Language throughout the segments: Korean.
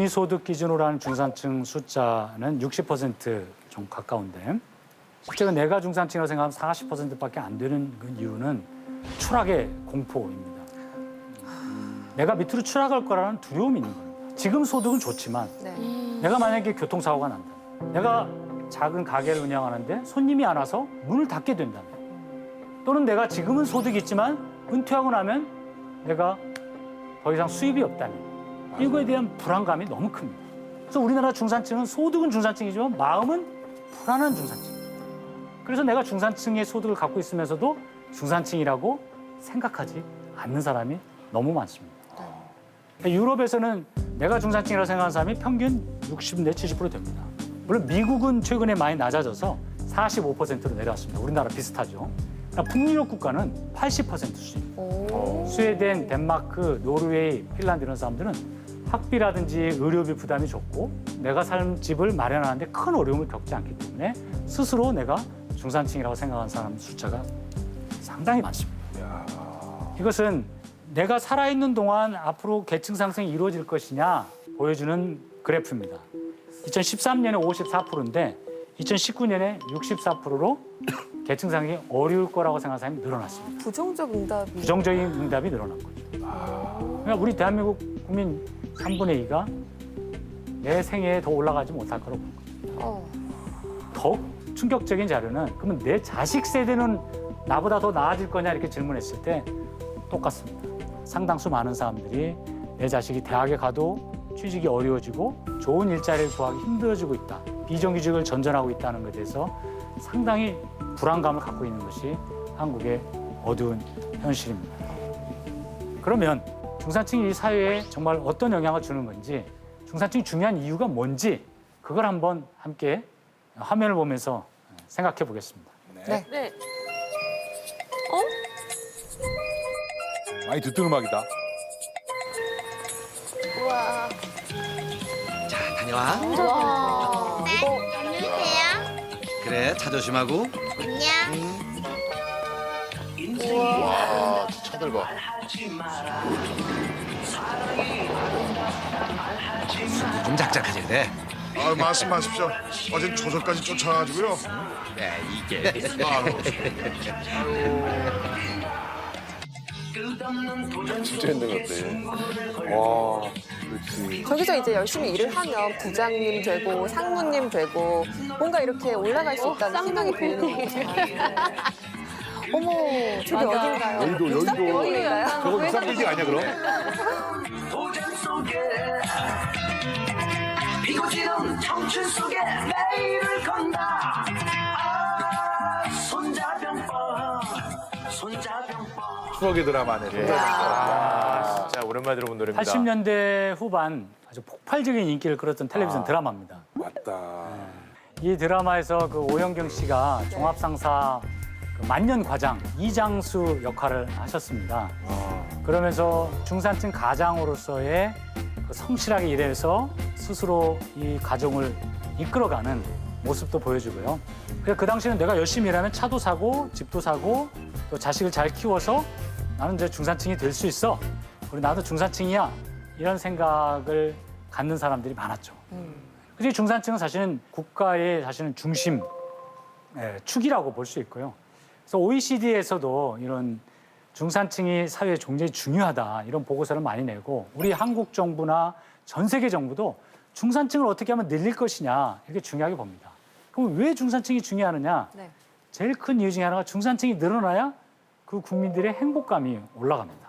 소득 기준으로 하는 중산층 숫자는 60% 좀 가까운데 실제로 내가 중산층이라고 생각하면 40%밖에 안 되는 그 이유는 추락의 공포입니다. 내가 밑으로 추락할 거라는 두려움이 있는 겁니다. 지금 소득은 좋지만 내가 만약에 교통사고가 난다. 내가 작은 가게를 운영하는데 손님이 안 와서 문을 닫게 된다면 또는 내가 지금은 소득이 있지만 은퇴하고 나면 내가 더 이상 수입이 없다면 이거에 대한 불안감이 너무 큽니다. 그래서 우리나라 중산층은 소득은 중산층이지만 마음은 불안한 중산층. 그래서 내가 중산층의 소득을 갖고 있으면서도 중산층이라고 생각하지 않는 사람이 너무 많습니다. 유럽에서는 내가 중산층이라고 생각하는 사람이 평균 60 내 70% 됩니다. 물론 미국은 최근에 많이 낮아져서 45%로 내려왔습니다. 우리나라 비슷하죠. 그러니까 북유럽 국가는 80% 수준. 스웨덴, 덴마크, 노르웨이, 핀란드 이런 사람들은 학비라든지 의료비 부담이 적고 내가 살 집을 마련하는데 큰 어려움을 겪지 않기 때문에 스스로 내가 중산층이라고 생각하는 사람 숫자가 상당히 많습니다. 이것은 내가 살아있는 동안 앞으로 계층 상승이 이루어질 것이냐 보여주는 그래프입니다. 2013년에 54%인데 2019년에 64%로 계층 상승이 어려울 거라고 생각하는 사람이 늘어났습니다. 부정적인 응답이 늘어난 거죠. 그러니까 우리 대한민국 국민 3분의 2가 내 생애에 더 올라가지 못할 거라고 본 겁니다. 더 충격적인 자료는 그러면 내 자식 세대는 나보다 더 나아질 거냐 이렇게 질문했을 때 똑같습니다. 상당수 많은 사람들이 내 자식이 대학에 가도 취직이 어려워지고 좋은 일자리를 구하기 힘들어지고 있다. 비정규직을 전전하고 있다는 것에 대해서 상당히 불안감을 갖고 있는 것이 한국의 어두운 현실입니다. 그러면 중산층이 이 사회에 정말 어떤 영향을 주는 건지 중산층이 중요한 이유가 뭔지 그걸 한번 함께 화면을 보면서 생각해 보겠습니다. 네. 많이 듣던 음악이다. 자, 다녀와. 안녕하세요. 그래, 차 조심하고. 안녕. 와, 차들 봐. 좀 작작하지 그래. 아, 말씀하십시오. 어제 조선까지 쫓아가지고요. 야, 이게. 진짜 힘든 것 같아. 와, 그렇지. 저기서 이제 열심히 일을 하면 부장님 되고 상무님 되고 뭔가 이렇게 올라갈 수 있다는 희망이 보이는 거잖아요. 어머, 저기 어딘가요? 여의도. 어딘가요? 저거 육삼 빌딩 아니야, 그럼? 도전 속에 비고지는 청춘 속에 내일을 건다. 손자병법 추억의 드라마네. 진짜 오랜만에 들어본 노래입니다. 80년대 후반 아주 폭발적인 인기를 끌었던 텔레비전 드라마입니다. 맞다. 이 드라마에서 그 오영경 씨가 종합상사 그 만년 과장 이장수 역할을 하셨습니다. 그러면서 중산층 가장으로서의 그 성실하게 일해서 스스로 이 가정을 이끌어가는 모습도 보여주고요. 그래서 그 당시에는 내가 열심히 일하면 차도 사고 집도 사고 또 자식을 잘 키워서 나는 이제 중산층이 될 수 있어. 그리고 나도 중산층이야. 이런 생각을 갖는 사람들이 많았죠. 그래서 중산층은 사실은 국가의 사실은 중심, 축이라고 볼 수 있고요. 그래서 OECD에서도 이런 중산층이 사회에 굉장히 중요하다 이런 보고서를 많이 내고 우리 한국 정부나 전 세계 정부도 중산층을 어떻게 하면 늘릴 것이냐 이렇게 중요하게 봅니다. 그럼 왜 중산층이 중요하느냐? 제일 큰 이유 중에 하나가 중산층이 늘어나야 그 국민들의 행복감이 올라갑니다.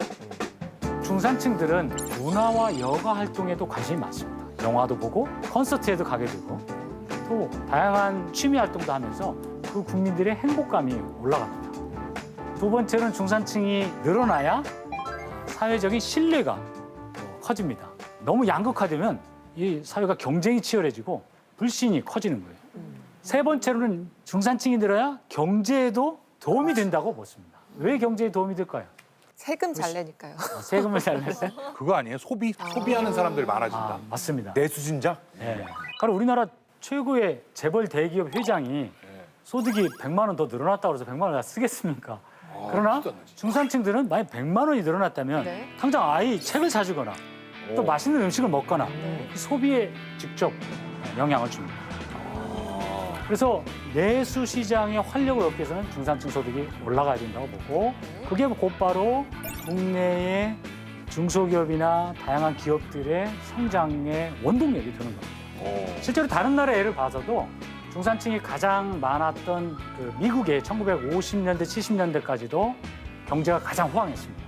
중산층들은 문화와 여가 활동에도 관심이 많습니다. 영화도 보고 콘서트에도 가게 되고 또 다양한 취미 활동도 하면서 그 국민들의 행복감이 올라갑니다. 두 번째는 중산층이 늘어나야 사회적인 신뢰가 커집니다. 너무 양극화되면 이 사회가 경쟁이 치열해지고 불신이 커지는 거예요. 세 번째로는 중산층이 늘어야 경제에도 도움이 된다고 보습니다. 왜 경제에 도움이 될까요? 세금 잘 내니까요. 세금을 잘 냈어요? 그거 아니에요? 소비하는 사람들 많아진다. 맞습니다. 내수진자? 네. 바로 우리나라 최고의 재벌 대기업 회장이 소득이 100만 원 더 늘어났다고 해서 100만 원 다 쓰겠습니까? 그러나 중산층들은 만약 100만 원이 늘어났다면 당장 아이 책을 사주거나 또 맛있는 음식을 먹거나 소비에 직접 영향을 줍니다. 그래서 내수 시장의 활력을 얻기 위해서는 중산층 소득이 올라가야 된다고 보고 그게 곧바로 국내의 중소기업이나 다양한 기업들의 성장의 원동력이 되는 겁니다. 실제로 다른 나라 예를 봐서도 중산층이 가장 많았던 그 미국의 1950년대, 70년대까지도 경제가 가장 호황했습니다.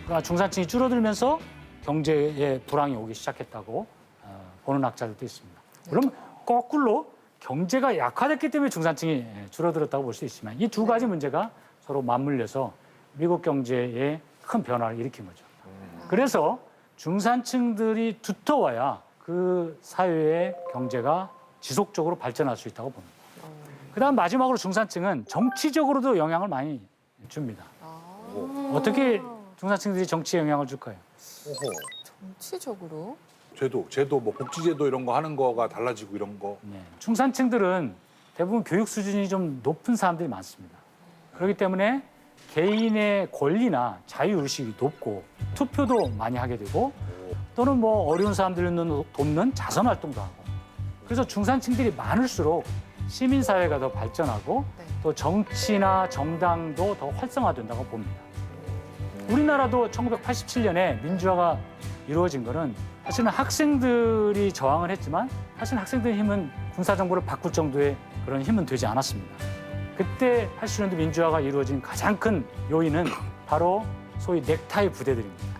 그러나 중산층이 줄어들면서 경제에 불황이 오기 시작했다고 보는 학자들도 있습니다. 물론 거꾸로 경제가 약화됐기 때문에 중산층이 줄어들었다고 볼 수 있지만 이 두 가지 문제가 서로 맞물려서 미국 경제에 큰 변화를 일으킨 거죠. 그래서 중산층들이 두터워야 그 사회의 경제가 지속적으로 발전할 수 있다고 봅니다. 그다음 마지막으로 중산층은 정치적으로도 영향을 많이 줍니다. 어떻게 중산층들이 정치에 영향을 줄까요? 정치적으로. 제도 뭐 복지제도 이런 거 하는 거가 달라지고 이런 거. 네. 중산층들은 대부분 교육 수준이 좀 높은 사람들이 많습니다. 그렇기 때문에 개인의 권리나 자유의식이 높고 투표도 많이 하게 되고 또는 뭐 어려운 사람들을 돕는 자선활동도 하고 그래서 중산층들이 많을수록 시민사회가 더 발전하고 또 정치나 정당도 더 활성화된다고 봅니다. 우리나라도 1987년에 민주화가 이루어진 거는 사실은 학생들이 저항을 했지만 사실 학생들의 힘은 군사정부를 바꿀 정도의 그런 힘은 되지 않았습니다. 그때 87년도 민주화가 이루어진 가장 큰 요인은 바로 소위 넥타이 부대들입니다.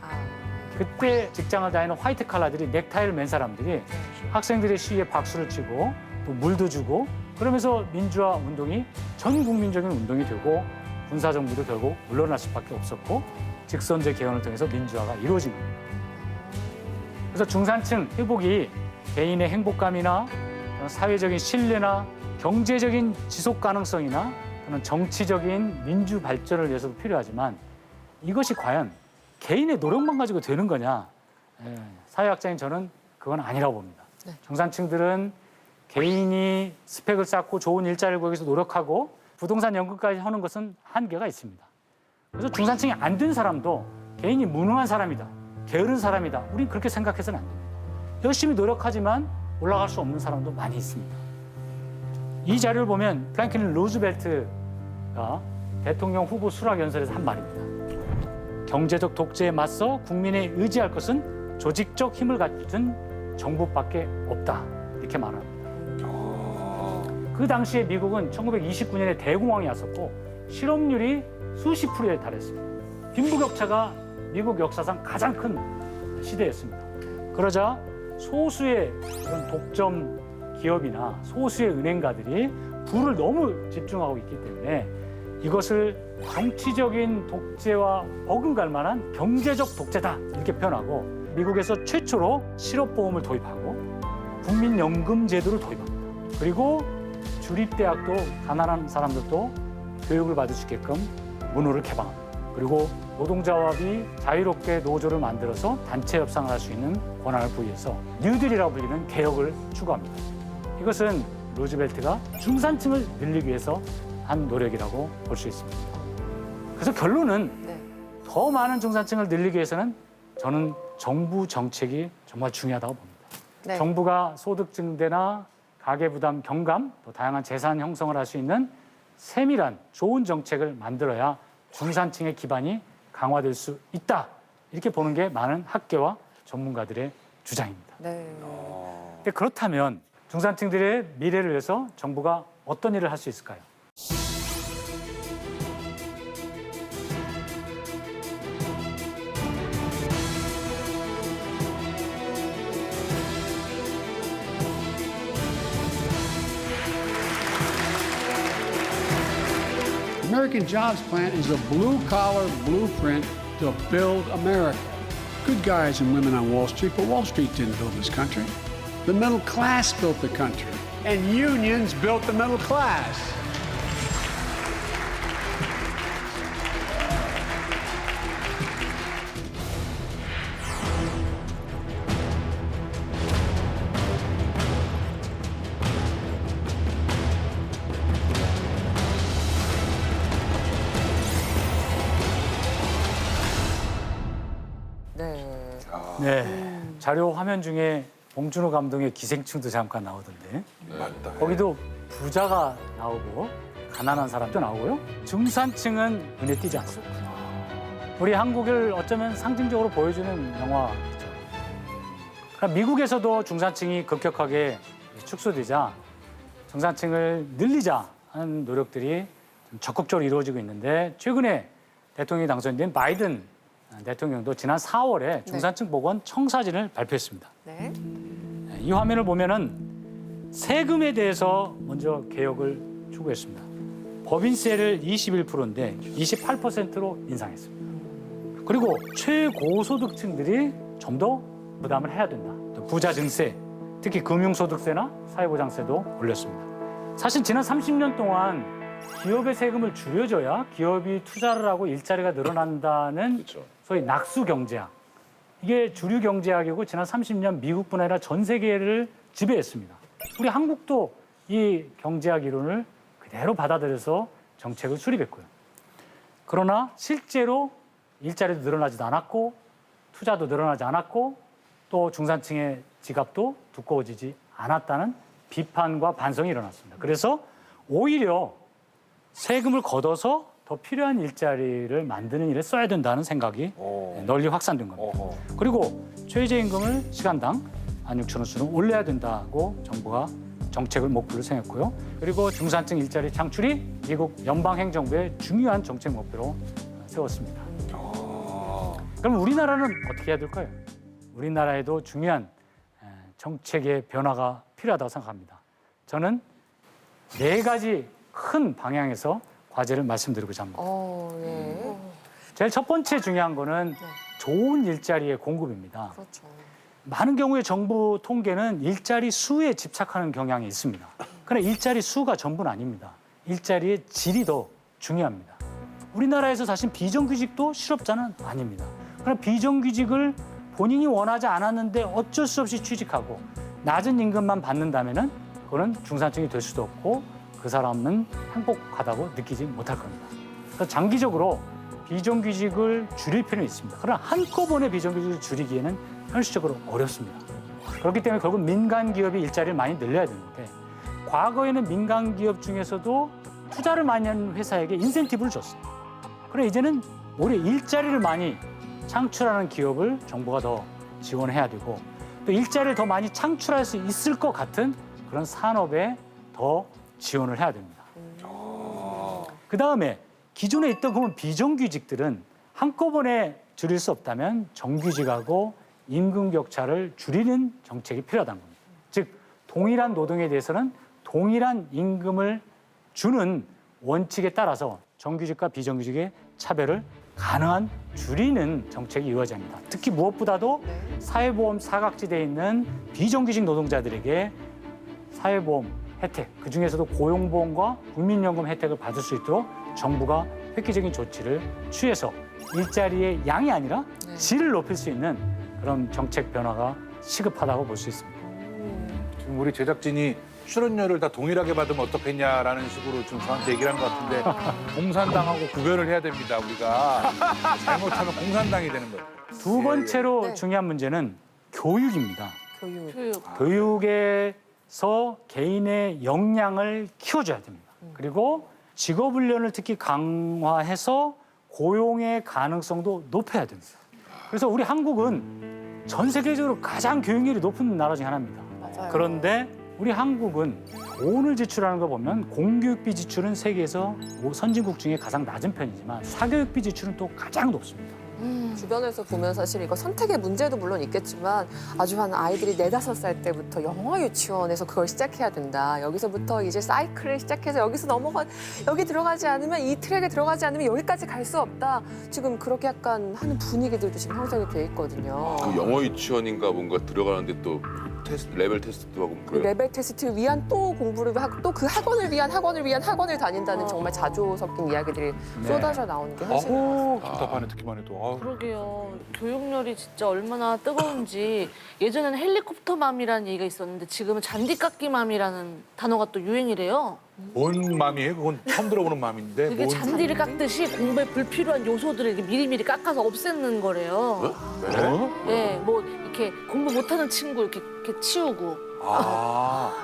그때 직장을 다니는 화이트 칼라들이 넥타이를 맨 사람들이 학생들의 시위에 박수를 치고 또 물도 주고 그러면서 민주화 운동이 전 국민적인 운동이 되고 군사정부도 결국 물러날 수밖에 없었고 직선제 개헌을 통해서 민주화가 이루어진 겁니다. 그래서 중산층 회복이 개인의 행복감이나 사회적인 신뢰나 경제적인 지속 가능성이나 또는 정치적인 민주 발전을 위해서도 필요하지만 이것이 과연 개인의 노력만 가지고 되는 거냐? 사회학자인 저는 그건 아니라고 봅니다. 중산층들은 개인이 스펙을 쌓고 좋은 일자리를 구하기 위해서 노력하고 부동산 연금까지 하는 것은 한계가 있습니다. 그래서 중산층이 안 된 사람도 개인이 무능한 사람이다, 게으른 사람이다. 우린 그렇게 생각해서는 안 됩니다. 열심히 노력하지만 올라갈 수 없는 사람도 많이 있습니다. 이 자료를 보면 프랭클린 루즈벨트가 대통령 후보 수락 연설에서 한 말입니다. 경제적 독재에 맞서 국민에 의지할 것은 조직적 힘을 갖춘 정부밖에 없다. 이렇게 말합니다. 그 당시에 미국은 1929년에 대공황이 왔었고 실업률이 수십 %에 달했습니다. 빈부격차가 미국 역사상 가장 큰 시대였습니다. 그러자 소수의 그런 독점 기업이나 소수의 은행가들이 부를 너무 집중하고 있기 때문에 이것을 정치적인 독재와 어긋갈 만한 경제적 독재다 이렇게 표현하고 미국에서 최초로 실업보험을 도입하고 국민연금 제도를 도입합니다. 그리고 주립대학도 가난한 사람들도 교육을 받을 수 있게끔 문호를 개방합니다. 그리고 노동자합이 자유롭게 노조를 만들어서 단체 협상을 할 수 있는 권한을 부여해서 뉴딜이라고 불리는 개혁을 추구합니다. 이것은 루즈벨트가 중산층을 늘리기 위해서 한 노력이라고 볼 수 있습니다. 그래서 결론은 더 많은 중산층을 늘리기 위해서는 저는 정부 정책이 정말 중요하다고 봅니다. 정부가 소득 증대나 가계부담 경감, 또 다양한 재산 형성을 할 수 있는 세밀한 좋은 정책을 만들어야 중산층의 기반이 강화될 수 있다. 이렇게 보는 게 많은 학계와 전문가들의 주장입니다. 근데 그렇다면 중산층들의 미래를 위해서 정부가 어떤 일을 할 수 있을까요? American Jobs Plan is a blue-collar blueprint to build America. Good guys and women on Wall Street, but Wall Street didn't build this country. The middle class built the country, and unions built the middle class. 네. 자료 화면 중에 봉준호 감독의 기생충도 잠깐 나오던데 맞다. 거기도 부자가 나오고 가난한 사람도 나오고요. 중산층은 눈에 띄지 않습니다. 우리 한국을 어쩌면 상징적으로 보여주는 영화죠. 그러니까 미국에서도 중산층이 급격하게 축소되자 중산층을 늘리자 하는 노력들이 좀 적극적으로 이루어지고 있는데 최근에 대통령이 당선된 바이든 대통령도 지난 4월에 중산층 보건 청사진을 발표했습니다. 네. 이 화면을 보면은 세금에 대해서 먼저 개혁을 추구했습니다. 법인세를 21%인데 28%로 인상했습니다. 그리고 최고소득층들이 좀 더 부담을 해야 된다. 또 부자 증세, 특히 금융소득세나 사회보장세도 올렸습니다. 사실 지난 30년 동안 기업의 세금을 줄여줘야 기업이 투자를 하고 일자리가 늘어난다는 소위 낙수 경제학. 이게 주류 경제학이고 지난 30년 미국뿐 아니라 전 세계를 지배했습니다. 우리 한국도 이 경제학 이론을 그대로 받아들여서 정책을 수립했고요. 그러나 실제로 일자리도 늘어나지도 않았고 투자도 늘어나지 않았고 또 중산층의 지갑도 두꺼워지지 않았다는 비판과 반성이 일어났습니다. 그래서 오히려 세금을 걷어서 더 필요한 일자리를 만드는 일에 써야 된다는 생각이 널리 확산된 겁니다. 그리고 최저임금을 시간당 16,000원 수준으로 올려야 된다고 정부가 정책을 목표로 생겼고요. 그리고 중산층 일자리 창출이 미국 연방행정부의 중요한 정책 목표로 세웠습니다. 그럼 우리나라는 어떻게 해야 될까요? 우리나라에도 중요한 정책의 변화가 필요하다고 생각합니다. 저는 4가지 큰 방향에서 과제를 말씀드리고자 합니다. 네. 제일 첫 번째 중요한 거는 좋은 일자리의 공급입니다. 그렇죠. 많은 경우에 정부 통계는 일자리 수에 집착하는 경향이 있습니다. 그러나 일자리 수가 전부는 아닙니다. 일자리의 질이 더 중요합니다. 우리나라에서 사실 비정규직도 실업자는 아닙니다. 그러나 비정규직을 본인이 원하지 않았는데 어쩔 수 없이 취직하고 낮은 임금만 받는다면은 그거는 중산층이 될 수도 없고 그 사람은 행복하다고 느끼지 못할 겁니다. 그래서 장기적으로 비정규직을 줄일 필요는 있습니다. 그러나 한꺼번에 비정규직을 줄이기에는 현실적으로 어렵습니다. 그렇기 때문에 결국 민간 기업이 일자리를 많이 늘려야 되는데 과거에는 민간 기업 중에서도 투자를 많이 하는 회사에게 인센티브를 줬어요. 그래 이제는 오히려 일자리를 많이 창출하는 기업을 정부가 더 지원해야 되고 또 일자리를 더 많이 창출할 수 있을 것 같은 그런 산업에 더 지원을 해야 됩니다. 그다음에 기존에 있던 그런 비정규직들은 한꺼번에 줄일 수 없다면 정규직하고 임금 격차를 줄이는 정책이 필요하다는 겁니다. 즉 동일한 노동에 대해서는 동일한 임금을 주는 원칙에 따라서 정규직과 비정규직의 차별을 가능한 줄이는 정책이 이루어져야 합니다. 특히 무엇보다도 사회보험 사각지대에 있는 비정규직 노동자들에게 사회보험 혜택, 그중에서도 고용보험과 국민연금 혜택을 받을 수 있도록 정부가 획기적인 조치를 취해서 일자리의 양이 아니라 질을 높일 수 있는 그런 정책 변화가 시급하다고 볼 수 있습니다. 지금 우리 제작진이 출연료를 다 동일하게 받으면 어떻겠냐라는 식으로 지금 저한테 얘기를 한 것 같은데 공산당하고 구별을 해야 됩니다, 우리가. 잘못하면 공산당이 되는 거예요. 두 번째로 네. 중요한 문제는 교육입니다. 교육. 교육에서 개인의 역량을 키워줘야 됩니다. 그리고 직업훈련을 특히 강화해서 고용의 가능성도 높여야 됩니다. 그래서 우리 한국은 전 세계적으로 가장 교육률이 높은 나라 중 하나입니다. 맞아요. 그런데 우리 한국은 돈을 지출하는 거 보면 공교육비 지출은 세계에서 선진국 중에 가장 낮은 편이지만 사교육비 지출은 또 가장 높습니다. 주변에서 보면 사실 이거 선택의 문제도 물론 있겠지만 아주 한 아이들이 4, 5살 때부터 영어 유치원에서 그걸 시작해야 된다. 여기서부터 이제 사이클을 시작해서 여기 들어가지 않으면 이 트랙에 들어가지 않으면 여기까지 갈 수 없다. 지금 그렇게 약간 하는 분위기들도 지금 형성이 돼 있거든요. 그 영어 유치원인가 뭔가 들어가는데 또 레벨 테스트도 하고 그 그래요. 레벨 테스트를 위한 또 공부를 하고 또 그 학원을 위한 학원을 다닌다는 정말 자조 섞인 이야기들이 쏟아져 나오는 게 현실입니다. 어우, 답답하네, 듣기만 해도. 아우. 그러게요. 교육열이 진짜 얼마나 뜨거운지 예전에는 헬리콥터맘이라는 얘기가 있었는데 지금은 잔디깎기맘이라는 단어가 또 유행이래요. 뭔 맘이에요? 그건 처음 들어보는 맘인데. 그게 잔디를 깎듯이 공부에 불필요한 요소들을 이렇게 미리미리 깎아서 없애는 거래요. 어? 네, 뭐 이렇게 공부 못하는 친구 이렇게 치우고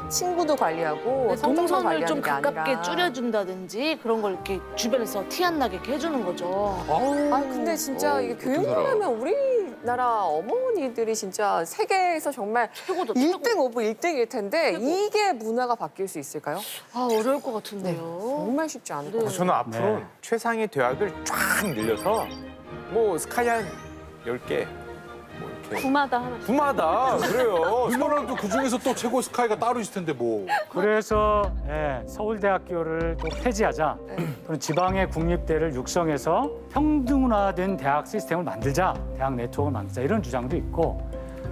친구도 관리하고 성적만 동선을 관리하는 좀 게 가깝게 아니라. 줄여준다든지 그런 걸 이렇게 주변에서 티 안 나게 해주는 거죠. 아 근데 진짜 이게 교육만 하면 우리나라 어머니들이 진짜 세계에서 정말 최고도 1등 오브 1등일 텐데 이게 문화가 바뀔 수 있을까요? 아 어려울 것 같은데요. 정말 쉽지 않을 것 같아요. 저는 앞으로 네. 최상의 대학을 쫙 늘려서 뭐 스카이 한 10개 뭐 이렇게 구마다 하나. 구마다 그래요. 물론도 그 중에서 또 최고 스카이가 따로 있을 텐데 뭐. 그래서 서울대학교를 또 폐지하자 또는 지방의 국립대를 육성해서 평등화된 대학 시스템을 만들자, 대학 네트워크를 만들자 이런 주장도 있고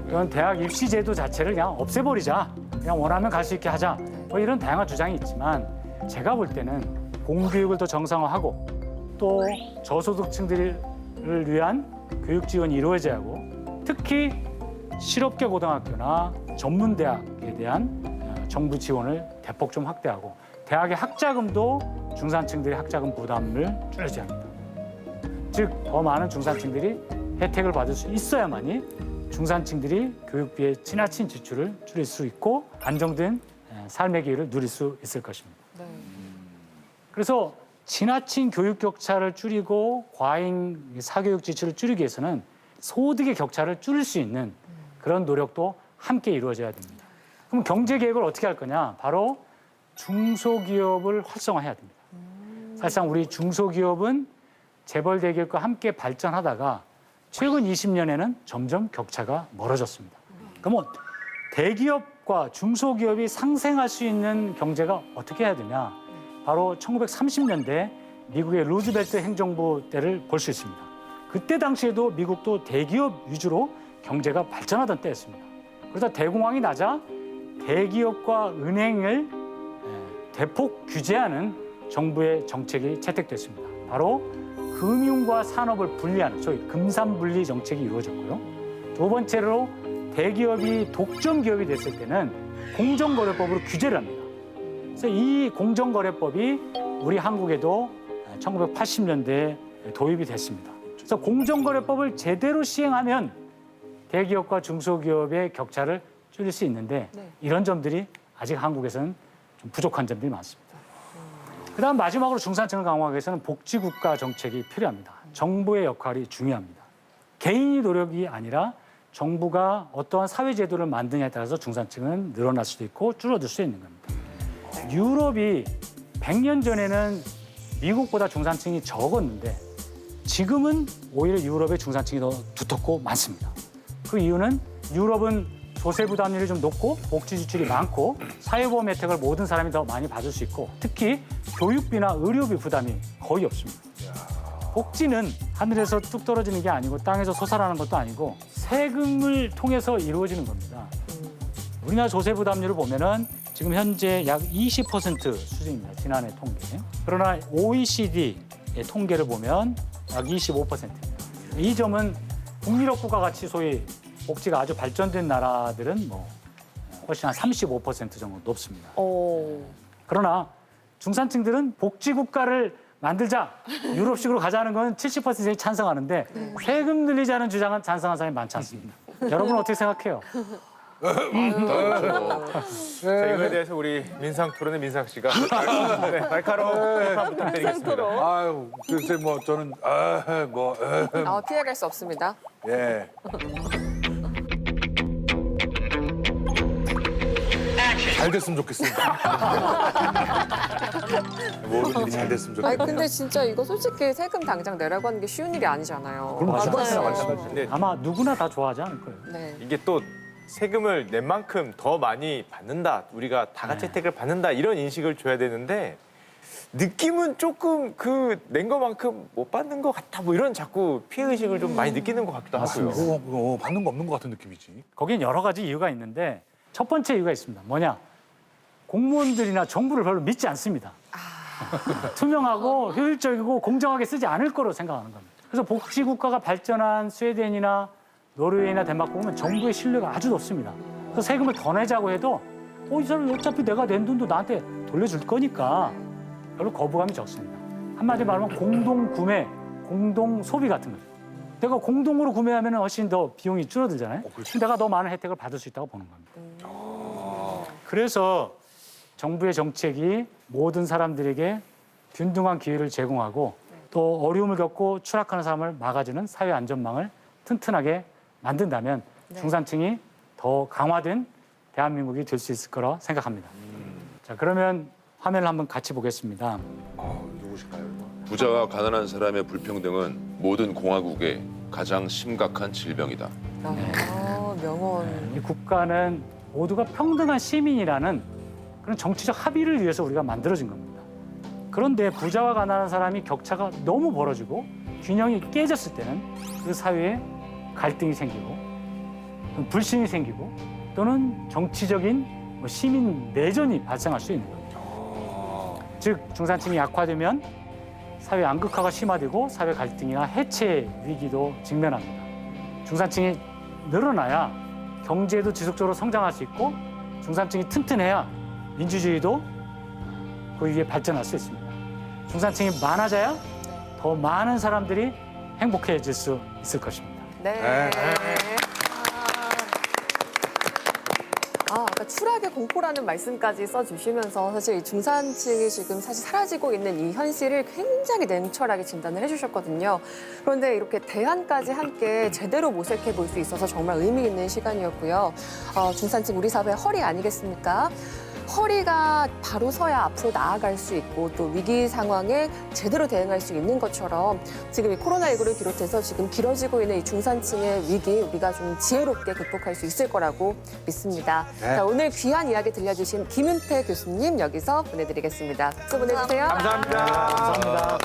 또는 대학 입시 제도 자체를 그냥 없애버리자, 그냥 원하면 갈 수 있게 하자 뭐 이런 다양한 주장이 있지만 제가 볼 때는 공교육을 더 정상화하고 또 저소득층들을 위한 교육 지원이 이루어져야 하고 특히 실업계 고등학교나 전문대학에 대한 정부 지원을 대폭 좀 확대하고 대학의 학자금도 중산층들의 학자금 부담을 줄여줘야 합니다. 즉, 더 많은 중산층들이 혜택을 받을 수 있어야만이 중산층들이 교육비의 지나친 지출을 줄일 수 있고 안정된 삶의 기회를 누릴 수 있을 것입니다. 그래서 지나친 교육 격차를 줄이고 과잉 사교육 지출을 줄이기 위해서는 소득의 격차를 줄일 수 있는 그런 노력도 함께 이루어져야 됩니다. 그럼 경제 계획을 어떻게 할 거냐? 바로 중소기업을 활성화해야 됩니다. 사실상 우리 중소기업은 재벌 대기업과 함께 발전하다가 최근 20년에는 점점 격차가 멀어졌습니다. 그러면 대기업과 중소기업이 상생할 수 있는 경제가 어떻게 해야 되냐? 바로 1930년대 미국의 루즈벨트 행정부 때를 볼 수 있습니다. 그때 당시에도 미국도 대기업 위주로 경제가 발전하던 때였습니다. 그러다 대공황이 나자 대기업과 은행을 대폭 규제하는 정부의 정책이 채택됐습니다. 바로 금융과 산업을 분리하는 소위 금산분리 정책이 이루어졌고요. 두 번째로 대기업이 독점 기업이 됐을 때는 공정거래법으로 규제를 합니다. 그래서 이 공정거래법이 우리 한국에도 1980년대에 도입이 됐습니다. 그래서 공정거래법을 제대로 시행하면 대기업과 중소기업의 격차를 줄일 수 있는데 이런 점들이 아직 한국에서는 좀 부족한 점들이 많습니다. 그다음 마지막으로 중산층을 강화하기 위해서는 복지국가 정책이 필요합니다. 정부의 역할이 중요합니다. 개인이 노력이 아니라 정부가 어떠한 사회제도를 만드냐에 따라서 중산층은 늘어날 수도 있고 줄어들 수 있는 겁니다. 유럽이 100년 전에는 미국보다 중산층이 적었는데 지금은 오히려 유럽의 중산층이 더 두텁고 많습니다. 그 이유는 유럽은 조세 부담률이 좀 높고 복지 지출이 많고 사회보험 혜택을 모든 사람이 더 많이 받을 수 있고 특히 교육비나 의료비 부담이 거의 없습니다. 복지는 하늘에서 뚝 떨어지는 게 아니고 땅에서 솟아나는 것도 아니고 세금을 통해서 이루어지는 겁니다. 우리나라 조세 부담률을 보면은 지금 현재 약 20% 수준입니다. 지난해 통계. 그러나 OECD의 통계를 보면 약 25%입니다. 이 점은 북유럽 국가 같이 소위 복지가 아주 발전된 나라들은 뭐 훨씬 한 35% 정도 높습니다. 그러나 중산층들은 복지 국가를 만들자, 유럽식으로 가자는 건 70%이 찬성하는데 세금 늘리자는 주장은 찬성하는 사람이 많지 않습니다. 여러분 어떻게 생각해요? 자, 이거에 대해서 우리 민상 토론의 민상 씨가 날카로운 비판 부탁드리겠습니다. 아유, 글쎄 뭐 저는 피해갈 수 없습니다. 예. 잘 됐으면 좋겠습니다. 모든 일이 잘 됐으면 아니 좋겠습니다. 근데 진짜 이거 솔직히 세금 당장 내라고 하는 게 쉬운 일이 아니잖아요. 맞아요. 근데 아마 누구나 다 좋아하지 않을 거예요. 네. 이게 또 세금을 낸 만큼 더 많이 받는다. 우리가 다 같이 혜택을 받는다. 이런 인식을 줘야 되는데 느낌은 조금 그 낸 것만큼 못 받는 것 같다. 뭐 이런 자꾸 피해의식을 좀 많이 느끼는 것 같기도 하고요. 받는 거 없는 것 같은 느낌이지. 거긴 여러 가지 이유가 있는데 첫 번째 이유가 있습니다. 뭐냐? 공무원들이나 정부를 별로 믿지 않습니다. 투명하고 효율적이고 공정하게 쓰지 않을 거로 생각하는 겁니다. 그래서 복지국가가 발전한 스웨덴이나 노르웨이나 덴마크 보면 정부의 신뢰가 아주 높습니다. 그래서 세금을 더 내자고 해도 이 사람 어차피 내가 낸 돈도 나한테 돌려줄 거니까 별로 거부감이 적습니다. 한마디로 말하면 공동 구매, 공동 소비 같은 거죠. 내가 공동으로 구매하면 훨씬 더 비용이 줄어들잖아요. 내가 더 많은 혜택을 받을 수 있다고 보는 겁니다. 그래서 정부의 정책이 모든 사람들에게 균등한 기회를 제공하고 또 어려움을 겪고 추락하는 사람을 막아주는 사회 안전망을 튼튼하게 만든다면 중산층이 더 강화된 대한민국이 될 수 있을 거라 생각합니다. 자, 그러면 화면을 한번 같이 보겠습니다. 부자와 가난한 사람의 불평등은 모든 공화국의 가장 심각한 질병이다. 명언. 이 국가는 모두가 평등한 시민이라는 그런 정치적 합의를 위해서 우리가 만들어진 겁니다. 그런데 부자와 가난한 사람이 격차가 너무 벌어지고 균형이 깨졌을 때는 그 사회에 갈등이 생기고 불신이 생기고 또는 정치적인 시민 내전이 발생할 수 있는 겁니다. 즉 중산층이 약화되면 사회 양극화가 심화되고 사회 갈등이나 해체 위기도 직면합니다. 중산층이 늘어나야 경제도 지속적으로 성장할 수 있고 중산층이 튼튼해야 민주주의도 그 위에 발전할 수 있습니다. 중산층이 많아져야 더 많은 사람들이 행복해질 수 있을 것입니다. 네. 아까 추락의 공포라는 말씀까지 써주시면서 사실 이 중산층이 지금 사실 사라지고 있는 이 현실을 굉장히 냉철하게 진단을 해주셨거든요. 그런데 이렇게 대안까지 함께 제대로 모색해 볼 수 있어서 정말 의미 있는 시간이었고요. 중산층 우리 사회의 허리 아니겠습니까? 허리가 바로 서야 앞으로 나아갈 수 있고 또 위기 상황에 제대로 대응할 수 있는 것처럼 지금 이 코로나19를 비롯해서 지금 길어지고 있는 이 중산층의 위기 우리가 좀 지혜롭게 극복할 수 있을 거라고 믿습니다. 자, 오늘 귀한 이야기 들려주신 김윤태 교수님 여기서 보내드리겠습니다. 박수 보내주세요. 감사합니다. 감사합니다.